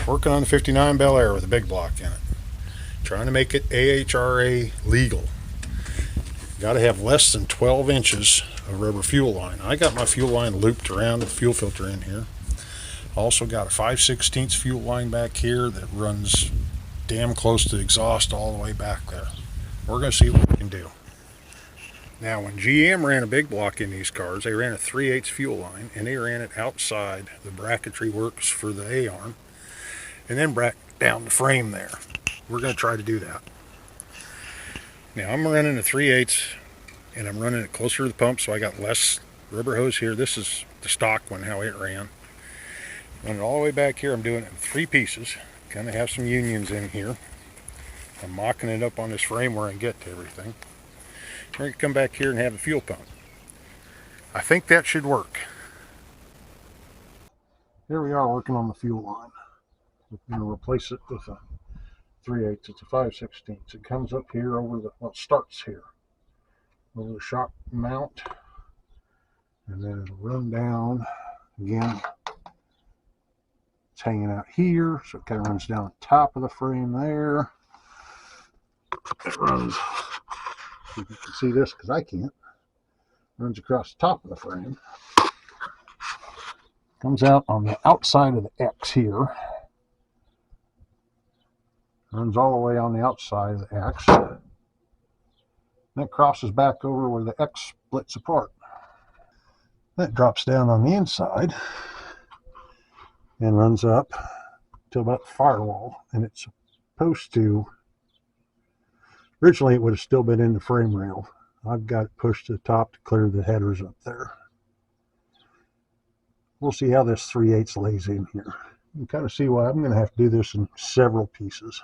Working on the 59 BelAir with a big block in it. Trying to make it AHRA legal. Got to have less than 12 inches of rubber fuel line. I got my fuel line looped around with the fuel filter in here. Also got a 5/16 fuel line back here that runs damn close to the exhaust all the way back there. We're going to see what we can do. Now, when GM ran a big block in these cars, they ran a 3/8 fuel line, and they ran it outside the bracketry works for the A-arm, and then brought down the frame there. We're going to try to do that. Now, I'm running a 3/8, and I'm running it closer to the pump, so I got less rubber hose here. This is the stock one, how it ran. Running all the way back here, I'm doing it in 3 pieces. Kind of have some unions in here. I'm mocking it up on this frame where I can get to everything. We're going to come back here and have a fuel pump. I think that should work. Here we are working on the fuel line. We're going to replace it with a 3/8. It's a 5/16. It comes up here over the, well, it starts here over the shock mount, and then it'll run down again. It's hanging out here, so it kind of runs down the top of the frame there. It runs, you can see this because I can't, runs across the top of the frame. Comes out on the outside of the X here. Runs all the way on the outside of the X. Then it crosses back over where the X splits apart. That drops down on the inside and runs up to about the firewall. And it's supposed to, originally it would have still been in the frame rail. I've got it pushed to the top to clear the headers up there. We'll see how this 3/8 lays in here. You can kind of see why I'm going to have to do this in several pieces.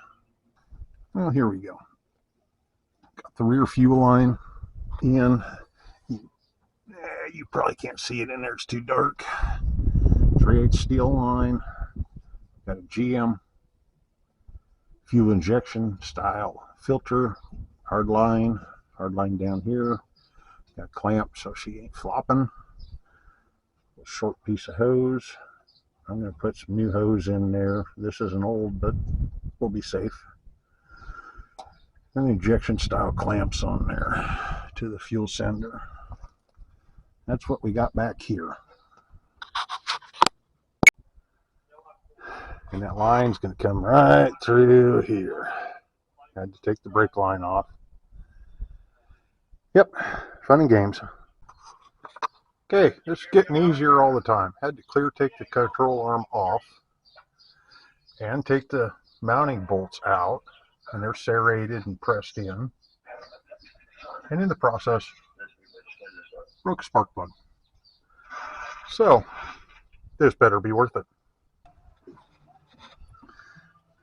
Well, here we go. Got the rear fuel line in. You probably can't see it in there, it's too dark. 3/8 steel line. Got a GM fuel injection style filter. Hard line down here. Got a clamp so she ain't flopping. A short piece of hose. I'm going to put some new hose in there. This is an old, but we'll be safe. And the injection style clamps on there to the fuel sender. That's what we got back here. And that line's going to come right through here. Had to take the brake line off. Yep, fun and games. Okay, it's getting easier all the time. Had to take the control arm off and take the mounting bolts out, and they're serrated and pressed in. And in the process, broke a spark plug. So, this better be worth it.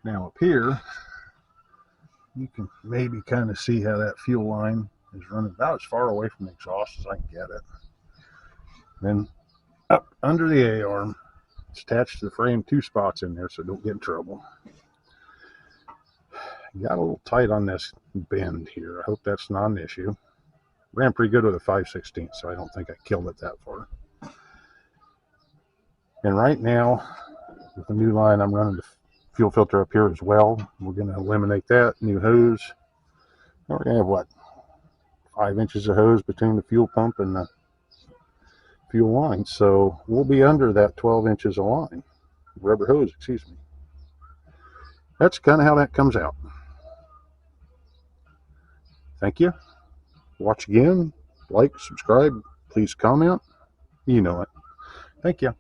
Now up here, you can maybe kind of see how that fuel line is running about as far away from the exhaust as I can get it. Then up under the A-arm, it's attached to the frame, 2 spots in there so don't get in trouble. Got a little tight on this bend here. I hope that's not an issue. Ran pretty good with a 5/16, so I don't think I killed it that far. And right now, with the new line, I'm running the fuel filter up here as well. We're going to eliminate that. New hose. We're going to have, what, 5 inches of hose between the fuel pump and the fuel line. So we'll be under that 12 inches of line. Rubber hose, excuse me. That's kind of how that comes out. Thank you. Watch again. Like, subscribe. Please comment. You know it. Thank you.